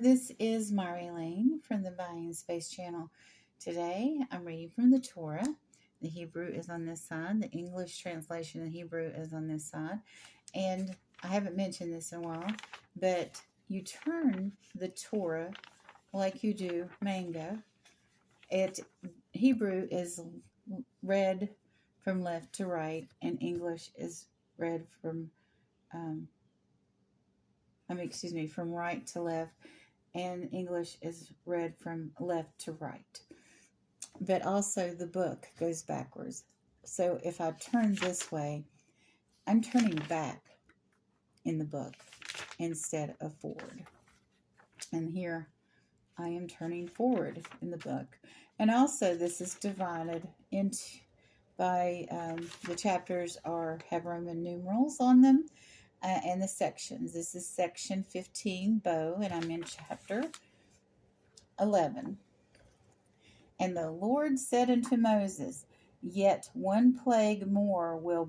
This is Mari Lane from the Buying Space channel. Today I'm reading from the Torah. The Hebrew is on this side. The English translation in Hebrew is on this side. And I haven't mentioned this in a while, but you turn the Torah like you do mango. Hebrew is read from left to right, and English is read from from right to left, and English is read from left to right. But also the book goes backwards. So if I turn this way, I'm turning back in the book instead of forward. And here I am turning forward in the book. And also this is divided into by the chapters have Roman numerals on them. And the sections. This is section 15, bow, and I'm in chapter 11. And the Lord said unto Moses, Yet one plague more will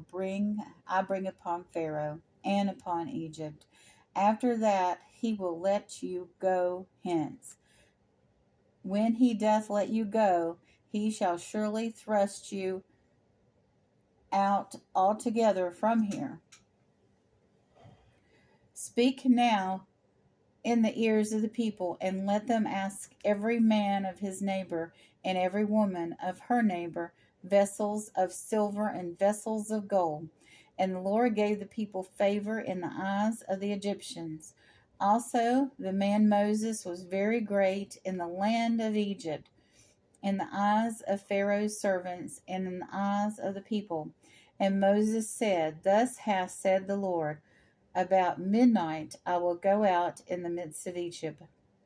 I bring upon Pharaoh and upon Egypt. After that he will let you go hence. When he doth let you go, he shall surely thrust you out altogether from here. Speak now in the ears of the people, and let them ask every man of his neighbor, and every woman of her neighbor, vessels of silver and vessels of gold. And the Lord gave the people favor in the eyes of the Egyptians. Also the man Moses was very great in the land of Egypt, in the eyes of Pharaoh's servants, and in the eyes of the people. And Moses said, Thus hath said the Lord, About midnight I will go out in the midst of Egypt,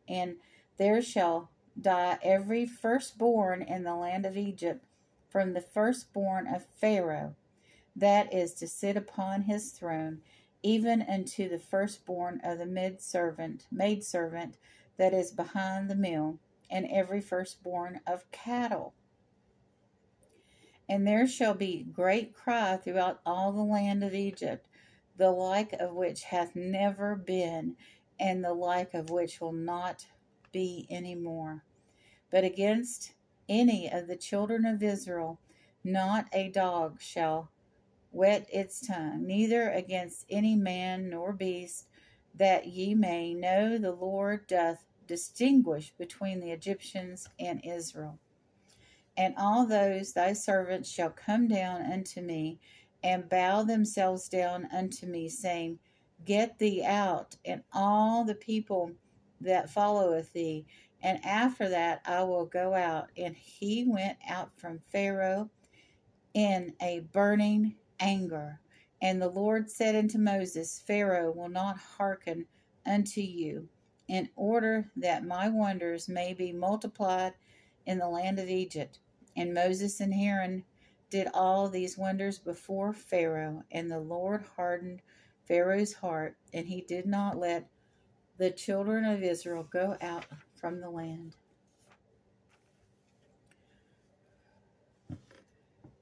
and there shall die every firstborn in the land of Egypt, from the firstborn of Pharaoh, that is to upon his throne, even unto the firstborn of the maidservant that is behind the mill, and every firstborn of cattle. And there shall be great cry throughout all the land of Egypt, the like of which hath never been, and the like of which will not be any more. But against any of the children of Israel, not a dog shall wet its tongue, neither against any man nor beast, that ye may know the Lord doth distinguish between the Egyptians and Israel. And all those thy servants shall come down unto me, and bow themselves down unto me, saying, Get thee out, and all the people that followeth thee. And after that I will go out. And he went out from Pharaoh in a burning anger. And the Lord said unto Moses, Pharaoh will not hearken unto you, in order that my wonders may be multiplied in the land of Egypt. And Moses and Aaron did all these wonders before Pharaoh, and the Lord hardened Pharaoh's heart, and he did not let the children of Israel go out from the land.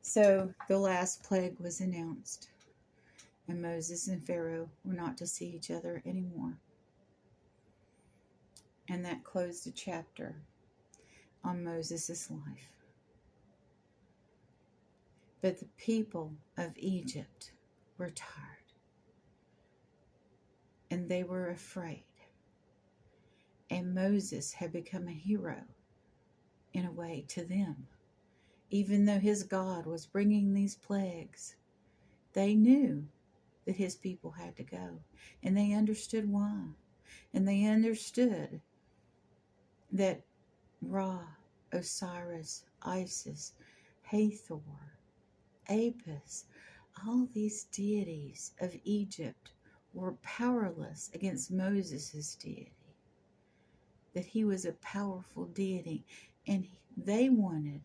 So the last plague was announced, and Moses and Pharaoh were not to see each other anymore. And that closed a chapter on Moses' life. But the people of Egypt were tired, and they were afraid. And Moses had become a hero, in a way, to them. Even though his God was bringing these plagues, they knew that his people had to go, and they understood why. And they understood that Ra, Osiris, Isis, Hathor, Apis, all these deities of Egypt were powerless against Moses' deity. That he was a powerful deity, and they wanted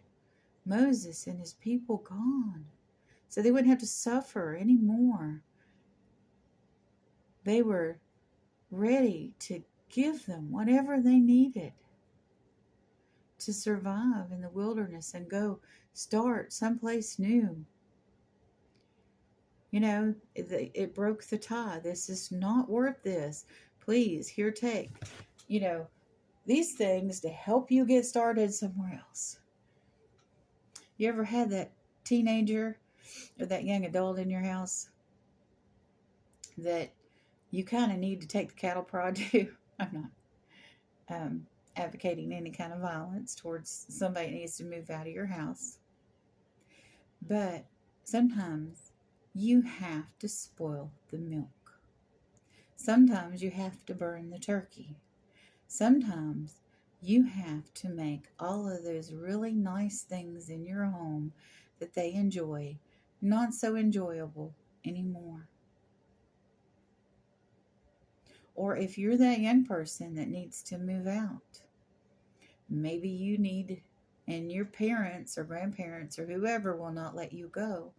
Moses and his people gone, so they wouldn't have to suffer anymore. They were ready to give them whatever they needed to survive in the wilderness and go start someplace new. You know, it broke the tie. This is not worth this. Please, here, take. you know, these things to help you get started somewhere else. You ever had that teenager or that young adult in your house that you kind of need to take the cattle prod to? I'm not advocating any kind of violence towards somebody that needs to move out of your house. But sometimes you have to spoil the milk. Sometimes you have to burn the turkey. Sometimes you have to make all of those really nice things in your home that they enjoy not so enjoyable anymore. Or if you're that young person that needs to move out, maybe you need, and your parents or grandparents or whoever will not let you go,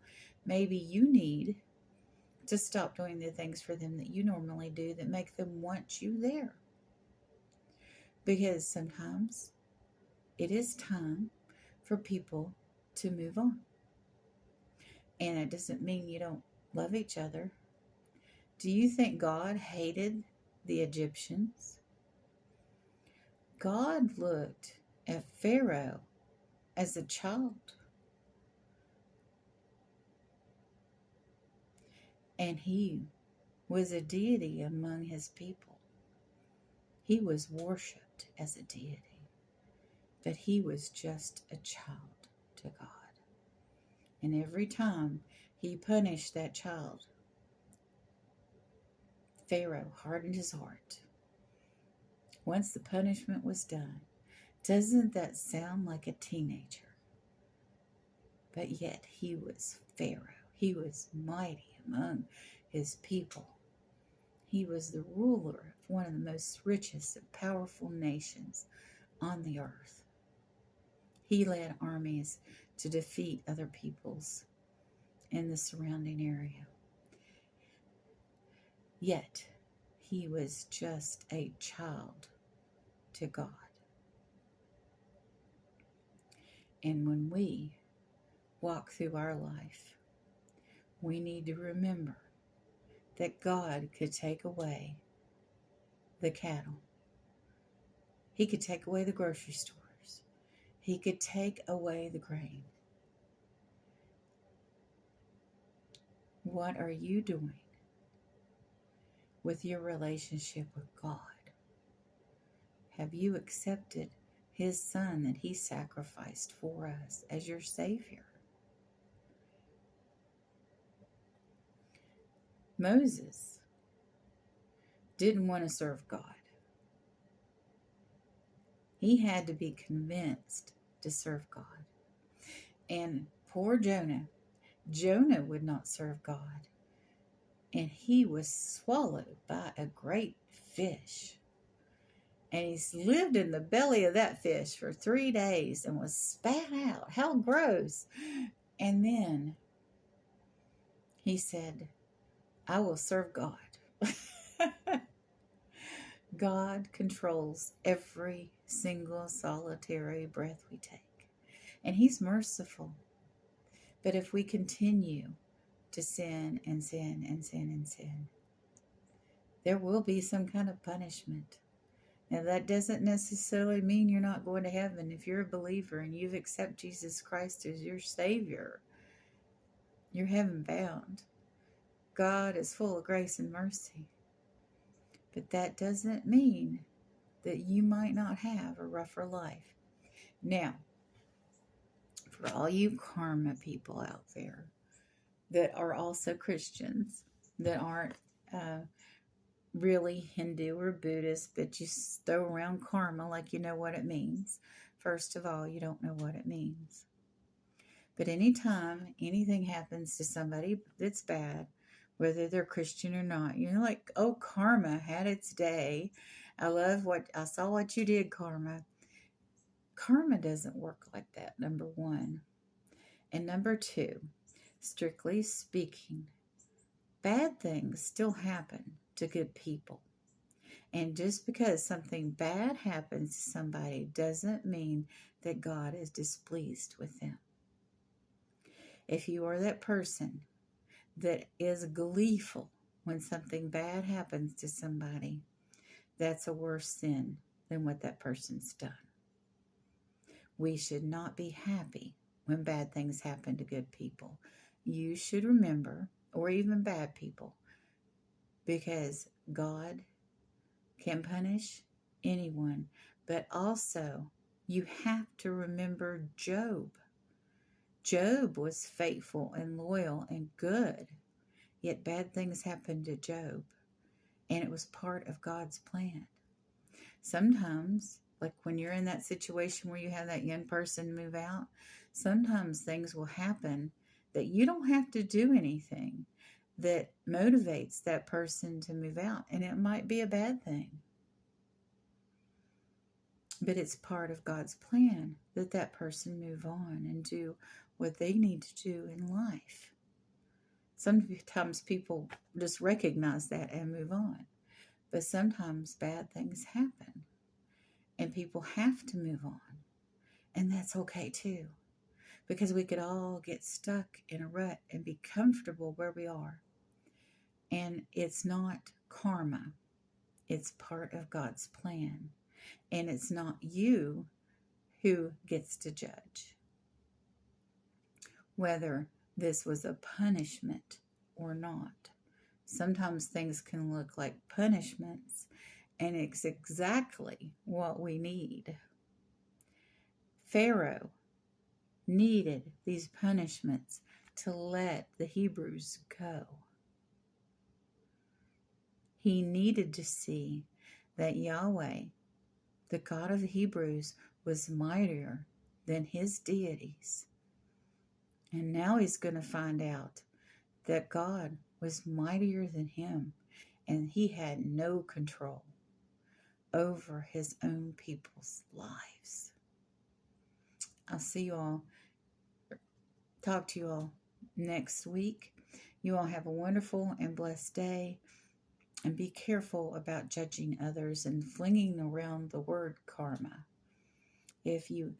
maybe you need to stop doing the things for them that you normally do that make them want you there. Because sometimes it is time for people to move on. And it doesn't mean you don't love each other. Do you think God hated the Egyptians? God looked at Pharaoh as a child. And he was a deity among his people. He was worshipped as a deity. But he was just a child to God. And every time he punished that child, Pharaoh hardened his heart. Once the punishment was done, doesn't that sound like a teenager? But yet he was Pharaoh. He was mighty among his people. He was the ruler of one of the most richest and powerful nations on the earth. He led armies to defeat other peoples in the surrounding area. Yet he was just a child to God. And when we walk through our life, we need to remember that God could take away the cattle. He could take away the grocery stores. He could take away the grain. What are you doing with your relationship with God? Have you accepted his son that he sacrificed for us as your Savior? Moses didn't want to serve God. He had to be convinced to serve God. And poor Jonah would not serve God. And he was swallowed by a great fish. And he's lived in the belly of that fish for 3 days and was spat out. How gross. And then he said, I will serve God. God controls every single solitary breath we take. And he's merciful. But if we continue to sin and sin and sin and sin, there will be some kind of punishment. Now, that doesn't necessarily mean you're not going to heaven. If you're a believer and you've accepted Jesus Christ as your Savior, you're heaven bound. God is full of grace and mercy. But that doesn't mean that you might not have a rougher life. Now, for all you karma people out there that are also Christians, that aren't really Hindu or Buddhist, but you throw around karma like you know what it means. First of all, you don't know what it means. But anytime anything happens to somebody that's bad, whether they're Christian or not, you're like, oh, karma had its day. I saw what you did, karma. Karma doesn't work like that, number one. And number two, strictly speaking, bad things still happen to good people. And just because something bad happens to somebody doesn't mean that God is displeased with them. If you are that person that is gleeful when something bad happens to somebody, That's a worse sin than what that person's done. We should not be happy when bad things happen to good people. You should remember, or even bad people, because God can punish anyone, but also you have to remember Job. Job was faithful and loyal and good, yet bad things happened to Job, and it was part of God's plan. Sometimes, like when you're in that situation where you have that young person move out, sometimes things will happen that you don't have to do anything that motivates that person to move out, and it might be a bad thing. But it's part of God's plan that that person move on and do what they need to do in life. Sometimes people just recognize that and move on. But sometimes bad things happen and people have to move on. And that's okay too. Because we could all get stuck in a rut and be comfortable where we are. And it's not karma. It's part of God's plan. And it's not you who gets to judge whether this was a punishment or not. Sometimes things can look like punishments, and it's exactly what we need. Pharaoh needed these punishments to let the Hebrews go. He needed to see that Yahweh, the God of the Hebrews, was mightier than his deities. And now he's going to find out that God was mightier than him, and he had no control over his own people's lives. I'll see you all, talk to you all next week. You all have a wonderful and blessed day, and be careful about judging others and flinging around the word karma. If you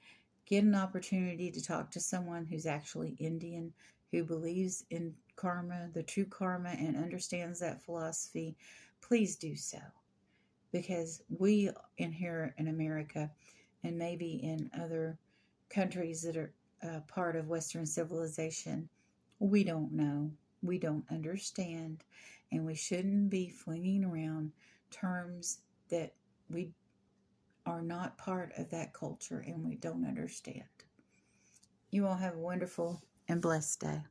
get an opportunity to talk to someone who's actually Indian, who believes in karma, the true karma, and understands that philosophy, please do so. Because we in here in America, and maybe in other countries that are part of Western civilization, we don't know, we don't understand, and we shouldn't be flinging around terms that we are not part of that culture and we don't understand. You all have a wonderful and blessed day.